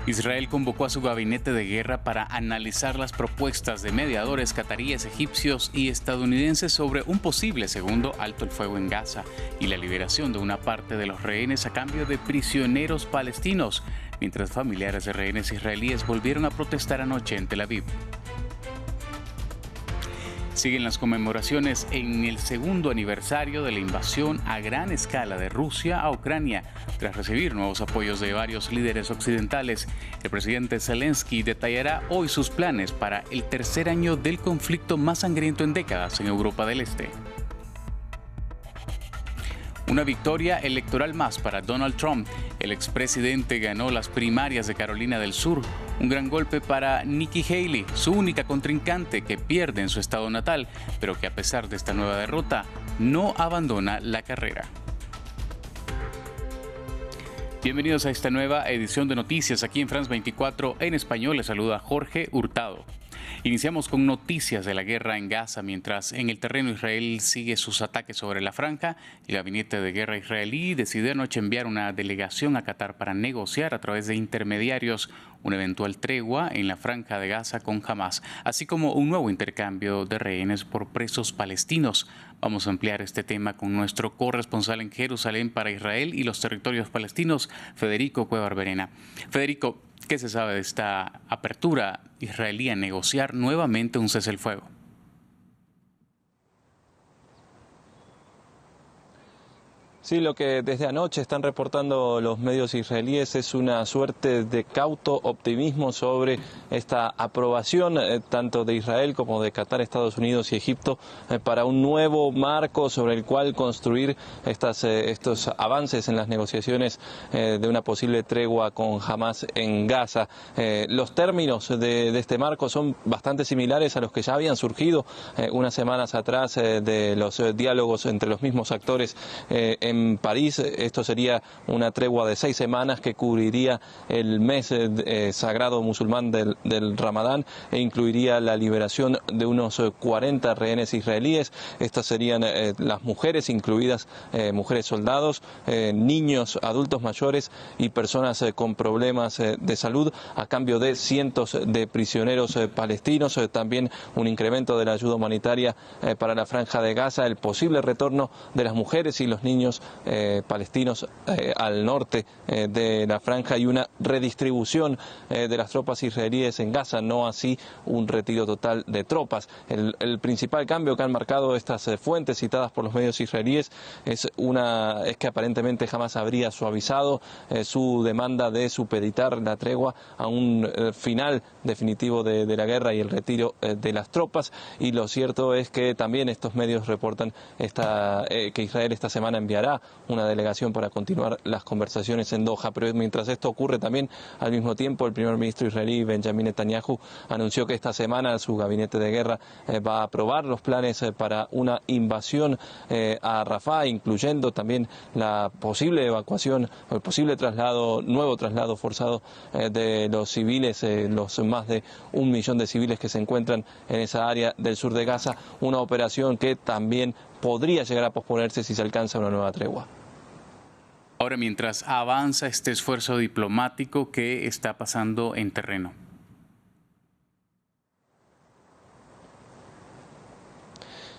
Israel convocó a su gabinete de guerra para analizar las propuestas de mediadores cataríes, egipcios y estadounidenses sobre un posible segundo alto el fuego en Gaza y la liberación de una parte de los rehenes a cambio de prisioneros palestinos, mientras familiares de rehenes israelíes volvieron a protestar anoche en Tel Aviv. Siguen las conmemoraciones en el segundo aniversario de la invasión a gran escala de Rusia a Ucrania, tras recibir nuevos apoyos de varios líderes occidentales. El presidente Zelensky detallará hoy sus planes para el tercer año del conflicto más sangriento en décadas en Europa del Este. Una victoria electoral más para Donald Trump. El expresidente ganó las primarias de Carolina del Sur. Un gran golpe para Nikki Haley, su única contrincante que pierde en su estado natal, pero que a pesar de esta nueva derrota, no abandona la carrera. Bienvenidos a esta nueva edición de noticias aquí en France 24 en español. Les saluda Jorge Hurtado. Iniciamos con noticias de la guerra en Gaza, mientras en el terreno Israel sigue sus ataques sobre la franja. El gabinete de guerra israelí decidió anoche enviar una delegación a Qatar para negociar a través de intermediarios una eventual tregua en la franja de Gaza con Hamas, así como un nuevo intercambio de rehenes por presos palestinos. Vamos a ampliar este tema con nuestro corresponsal en Jerusalén para Israel y los territorios palestinos, Federico Cuellar Verena. Federico, ¿qué se sabe de esta apertura israelí a negociar nuevamente un cese el fuego? Sí, lo que desde anoche están reportando los medios israelíes es una suerte de cauto optimismo sobre esta aprobación tanto de Israel como de Qatar, Estados Unidos y Egipto para un nuevo marco sobre el cual construir estos avances en las negociaciones de una posible tregua con Hamas en Gaza. Los términos de este marco son bastante similares a los que ya habían surgido unas semanas atrás de los diálogos entre los mismos actores en París. Esto sería una tregua de 6 semanas que cubriría el mes sagrado musulmán del Ramadán e incluiría la liberación de unos 40 rehenes israelíes. Estas serían las mujeres incluidas, mujeres soldados, niños, adultos mayores y personas con problemas de salud, a cambio de cientos de prisioneros palestinos, también un incremento de la ayuda humanitaria para la franja de Gaza, el posible retorno de las mujeres y los niños palestinos al norte de la franja y una redistribución de las tropas israelíes en Gaza, no así un retiro total de tropas. El principal cambio que han marcado estas fuentes citadas por los medios israelíes es que aparentemente jamás habría suavizado su demanda de supeditar la tregua a un final definitivo de la guerra y el retiro de las tropas. Y lo cierto es que también estos medios reportan que Israel esta semana enviará una delegación para continuar las conversaciones en Doha. Pero mientras esto ocurre también, al mismo tiempo, el primer ministro israelí Benjamin Netanyahu anunció que esta semana su gabinete de guerra va a aprobar los planes para una invasión a Rafah, incluyendo también la posible evacuación, el posible nuevo traslado forzado de los civiles, los más de 1 millón de civiles que se encuentran en esa área del sur de Gaza, una operación que también podría llegar a posponerse si se alcanza una nueva tregua. Ahora, mientras avanza este esfuerzo diplomático, ¿qué está pasando en terreno?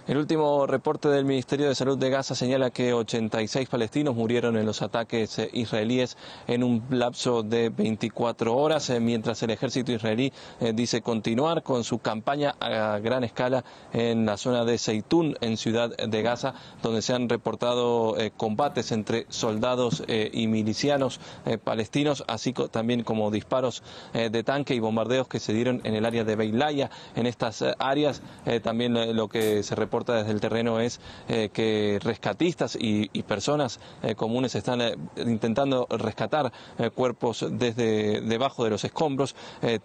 El último reporte del Ministerio de Salud de Gaza señala que 86 palestinos murieron en los ataques israelíes en un lapso de 24 horas, mientras el ejército israelí dice continuar con su campaña a gran escala en la zona de Zeitún, en Ciudad de Gaza, donde se han reportado combates entre soldados y milicianos palestinos, así también como disparos de tanque y bombardeos que se dieron en el área de Beilaya. En estas áreas también lo que se reporta desde el terreno es que rescatistas y personas comunes están intentando rescatar cuerpos desde debajo de los escombros.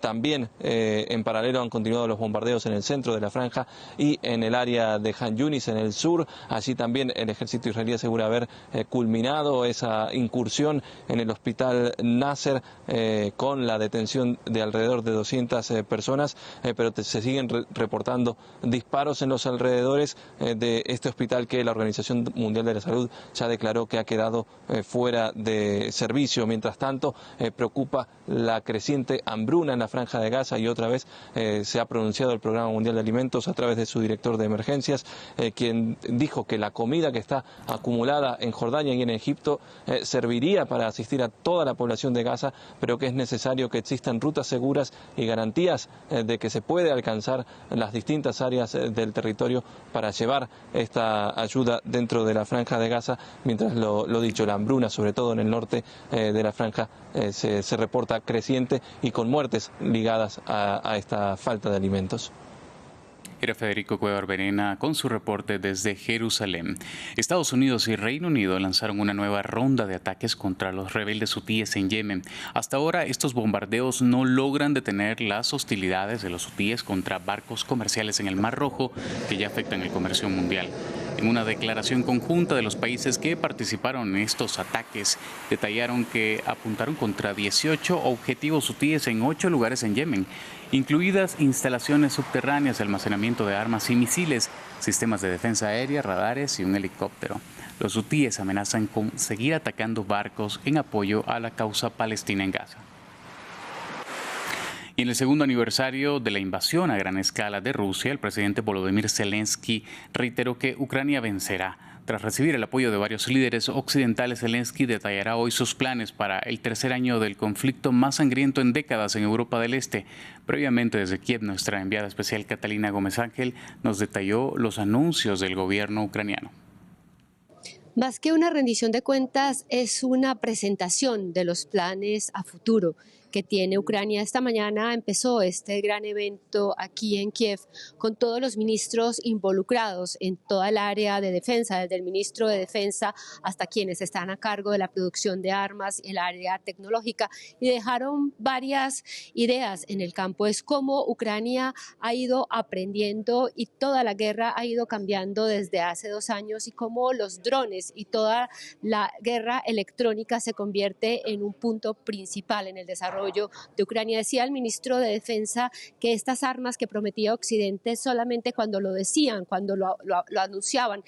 También en paralelo han continuado los bombardeos en el centro de la franja y en el área de Han Yunis, en el sur. Allí también el ejército israelí asegura haber culminado esa incursión en el hospital Nasser con la detención de alrededor de 200 personas, pero se siguen reportando disparos en los alrededores trabajadores de este hospital que la Organización Mundial de la Salud ya declaró que ha quedado fuera de servicio. Mientras tanto, preocupa la creciente hambruna en la Franja de Gaza y otra vez se ha pronunciado el Programa Mundial de Alimentos a través de su director de emergencias, quien dijo que la comida que está acumulada en Jordania y en Egipto serviría para asistir a toda la población de Gaza, pero que es necesario que existan rutas seguras y garantías de que se puede alcanzar las distintas áreas del territorio para llevar esta ayuda dentro de la Franja de Gaza, mientras lo dicho, la hambruna, sobre todo en el norte de la Franja, se reporta creciente y con muertes ligadas a esta falta de alimentos. Era Federico Cuellar Verena con su reporte desde Jerusalén. Estados Unidos y Reino Unido lanzaron una nueva ronda de ataques contra los rebeldes hutíes en Yemen. Hasta ahora, estos bombardeos no logran detener las hostilidades de los hutíes contra barcos comerciales en el Mar Rojo, que ya afectan el comercio mundial. En una declaración conjunta de los países que participaron en estos ataques, detallaron que apuntaron contra 18 objetivos hutíes en 8 lugares en Yemen, incluidas instalaciones subterráneas, almacenamiento de armas y misiles, sistemas de defensa aérea, radares y un helicóptero. Los hutíes amenazan con seguir atacando barcos en apoyo a la causa palestina en Gaza. Y en el segundo aniversario de la invasión a gran escala de Rusia, el presidente Volodymyr Zelensky reiteró que Ucrania vencerá. Tras recibir el apoyo de varios líderes occidentales, Zelensky detallará hoy sus planes para el tercer año del conflicto más sangriento en décadas en Europa del Este. Previamente, desde Kiev, nuestra enviada especial Catalina Gómez Ángel nos detalló los anuncios del gobierno ucraniano. Más que una rendición de cuentas, es una presentación de los planes a futuro que tiene Ucrania. Esta mañana empezó este gran evento aquí en Kiev con todos los ministros involucrados en toda el área de defensa, desde el ministro de Defensa hasta quienes están a cargo de la producción de armas, el área tecnológica, y dejaron varias ideas en el campo. Es cómo Ucrania ha ido aprendiendo y toda la guerra ha ido cambiando desde hace 2 años y cómo los drones y toda la guerra electrónica se convierte en un punto principal en el desarrollo de Ucrania. Decía el ministro de Defensa que estas armas que prometía Occidente solamente cuando lo decían, cuando lo anunciaban,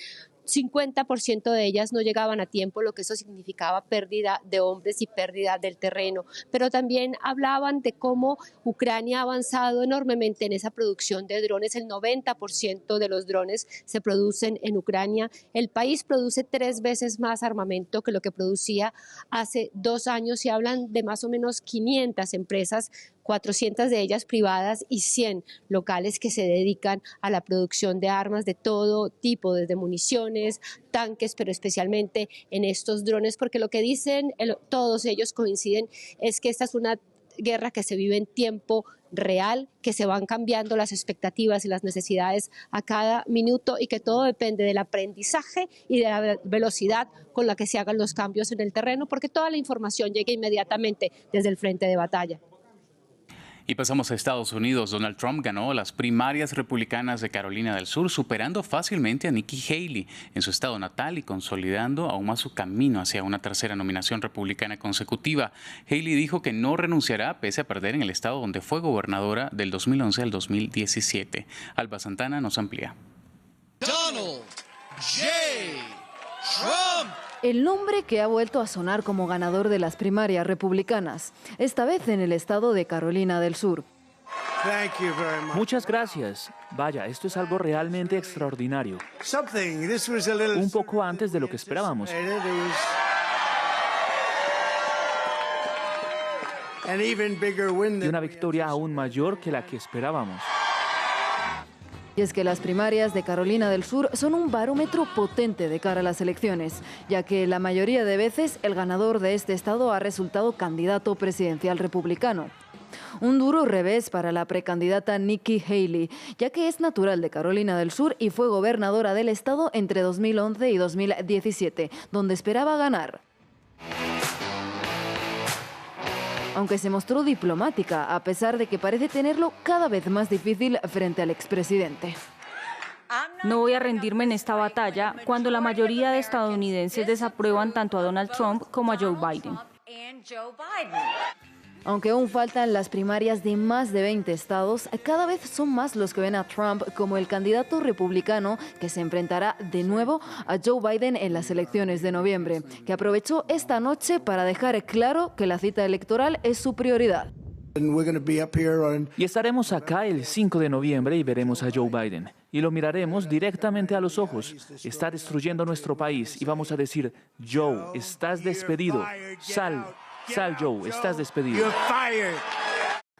50% de ellas no llegaban a tiempo, lo que eso significaba pérdida de hombres y pérdida del terreno. Pero también hablaban de cómo Ucrania ha avanzado enormemente en esa producción de drones. El 90% de los drones se producen en Ucrania. El país produce 3 veces más armamento que lo que producía hace 2 años y hablan de más o menos 500 empresas, 400 de ellas privadas y 100 locales que se dedican a la producción de armas de todo tipo, desde municiones, tanques, pero especialmente en estos drones, porque lo que dicen todos ellos coinciden es que esta es una guerra que se vive en tiempo real, que se van cambiando las expectativas y las necesidades a cada minuto y que todo depende del aprendizaje y de la velocidad con la que se hagan los cambios en el terreno, porque toda la información llega inmediatamente desde el frente de batalla. Y pasamos a Estados Unidos. Donald Trump ganó las primarias republicanas de Carolina del Sur, superando fácilmente a Nikki Haley en su estado natal y consolidando aún más su camino hacia una tercera nominación republicana consecutiva. Haley dijo que no renunciará pese a perder en el estado donde fue gobernadora del 2011 al 2017. Alba Santana nos amplía. Donald J. Trump. El nombre que ha vuelto a sonar como ganador de las primarias republicanas, esta vez en el estado de Carolina del Sur. Muchas gracias. Vaya, esto es algo realmente extraordinario. Un poco antes de lo que esperábamos. Y una victoria aún mayor que la que esperábamos. Y es que las primarias de Carolina del Sur son un barómetro potente de cara a las elecciones, ya que la mayoría de veces el ganador de este estado ha resultado candidato presidencial republicano. Un duro revés para la precandidata Nikki Haley, ya que es natural de Carolina del Sur y fue gobernadora del estado entre 2011 y 2017, donde esperaba ganar. Aunque se mostró diplomática, a pesar de que parece tenerlo cada vez más difícil frente al expresidente. No voy a rendirme en esta batalla cuando la mayoría de estadounidenses desaprueban tanto a Donald Trump como a Joe Biden. Aunque aún faltan las primarias de más de 20 estados, cada vez son más los que ven a Trump como el candidato republicano que se enfrentará de nuevo a Joe Biden en las elecciones de noviembre, que aprovechó esta noche para dejar claro que la cita electoral es su prioridad. Y estaremos acá el 5 de noviembre y veremos a Joe Biden. Y lo miraremos directamente a los ojos. Está destruyendo nuestro país y vamos a decir: Joe, estás despedido. Sal, Joe, estás despedido.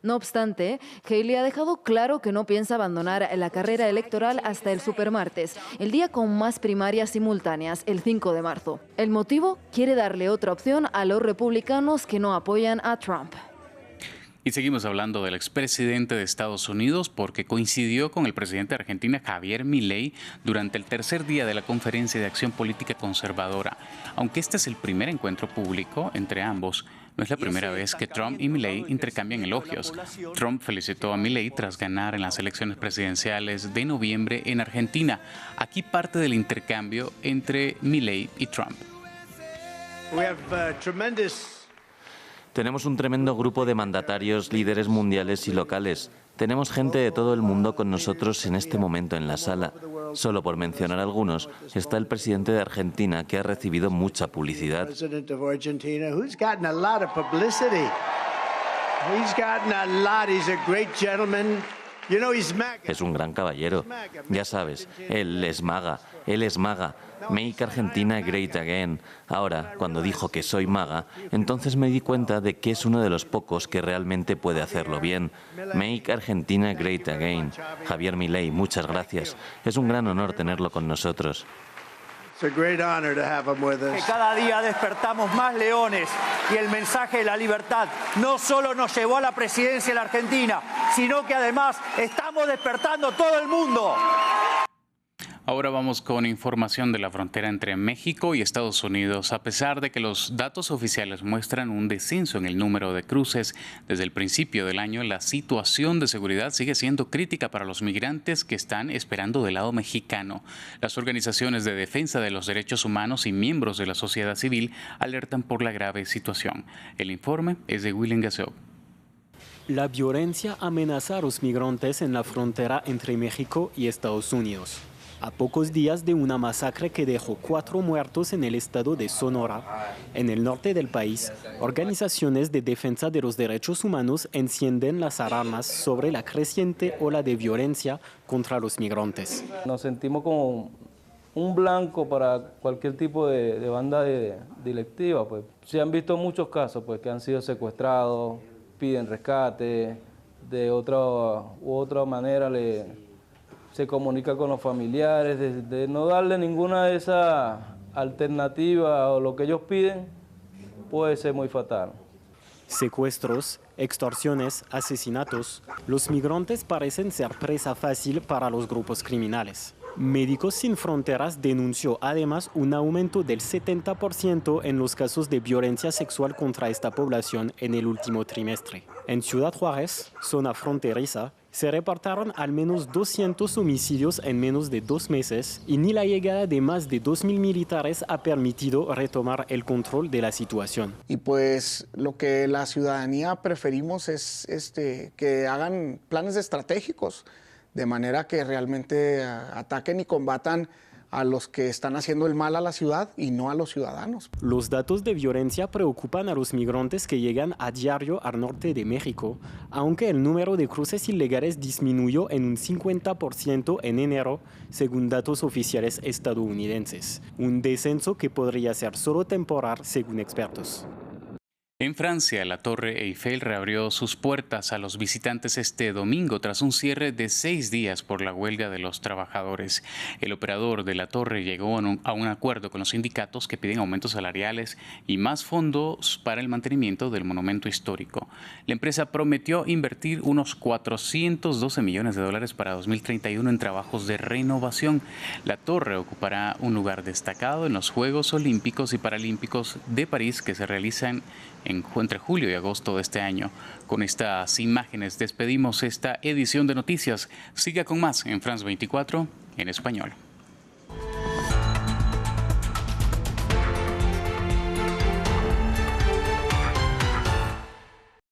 No obstante, Haley ha dejado claro que no piensa abandonar la carrera electoral hasta el supermartes, el día con más primarias simultáneas, el 5 de marzo. El motivo: quiere darle otra opción a los republicanos que no apoyan a Trump. Y seguimos hablando del expresidente de Estados Unidos porque coincidió con el presidente de Argentina, Javier Milei, durante el tercer día de la Conferencia de Acción Política Conservadora. Aunque este es el primer encuentro público entre ambos, no es la primera vez que Trump y Milei intercambian elogios. Trump felicitó a Milei tras ganar en las elecciones presidenciales de noviembre en Argentina. Aquí parte del intercambio entre Milei y Trump. Tenemos un tremendo grupo de mandatarios, líderes mundiales y locales. Tenemos gente de todo el mundo con nosotros en este momento en la sala. Solo por mencionar algunos, está el presidente de Argentina, que ha recibido mucha publicidad. Es un gran caballero. Ya sabes, él es MAGA. Make Argentina Great Again. Ahora, cuando dijo que soy MAGA, entonces me di cuenta de que es uno de los pocos que realmente puede hacerlo bien. Make Argentina Great Again. Javier Milei, muchas gracias. Es un gran honor tenerlo con nosotros. Que cada día despertamos más leones y el mensaje de la libertad no solo nos llevó a la presidencia de la Argentina, sino que además estamos despertando todo el mundo. Ahora vamos con información de la frontera entre México y Estados Unidos. A pesar de que los datos oficiales muestran un descenso en el número de cruces desde el principio del año, la situación de seguridad sigue siendo crítica para los migrantes que están esperando del lado mexicano. Las organizaciones de defensa de los derechos humanos y miembros de la sociedad civil alertan por la grave situación. El informe es de William Gasseau. La violencia amenaza a los migrantes en la frontera entre México y Estados Unidos. A pocos días de una masacre que dejó 4 muertos en el estado de Sonora, en el norte del país, organizaciones de defensa de los derechos humanos encienden las alarmas sobre la creciente ola de violencia contra los migrantes. Nos sentimos como un blanco para cualquier tipo de banda delictiva. Pues. Se han visto muchos casos pues, que han sido secuestrados, piden rescate, de otra u otra manera se comunica con los familiares, de no darle ninguna de esas alternativas o lo que ellos piden, puede ser muy fatal. Secuestros, extorsiones, asesinatos, los migrantes parecen ser presa fácil para los grupos criminales. Médicos Sin Fronteras denunció además un aumento del 70% en los casos de violencia sexual contra esta población en el último trimestre. En Ciudad Juárez, zona fronteriza, se reportaron al menos 200 homicidios en menos de 2 meses y ni la llegada de más de 2.000 militares ha permitido retomar el control de la situación. Y pues lo que la ciudadanía preferimos es que hagan planes estratégicos, de manera que realmente ataquen y combatan a los que están haciendo el mal a la ciudad y no a los ciudadanos. Los datos de violencia preocupan a los migrantes que llegan a diario al norte de México, aunque el número de cruces ilegales disminuyó en un 50% en enero, según datos oficiales estadounidenses. Un descenso que podría ser solo temporal, según expertos. En Francia, la Torre Eiffel reabrió sus puertas a los visitantes este domingo tras un cierre de 6 días por la huelga de los trabajadores. El operador de la torre llegó a un acuerdo con los sindicatos que piden aumentos salariales y más fondos para el mantenimiento del monumento histórico. La empresa prometió invertir unos 412 millones de dólares para 2031 en trabajos de renovación. La torre ocupará un lugar destacado en los Juegos Olímpicos y Paralímpicos de París que se realizan entre julio y agosto de este año. Con estas imágenes despedimos esta edición de noticias. Siga con más en France 24 en español.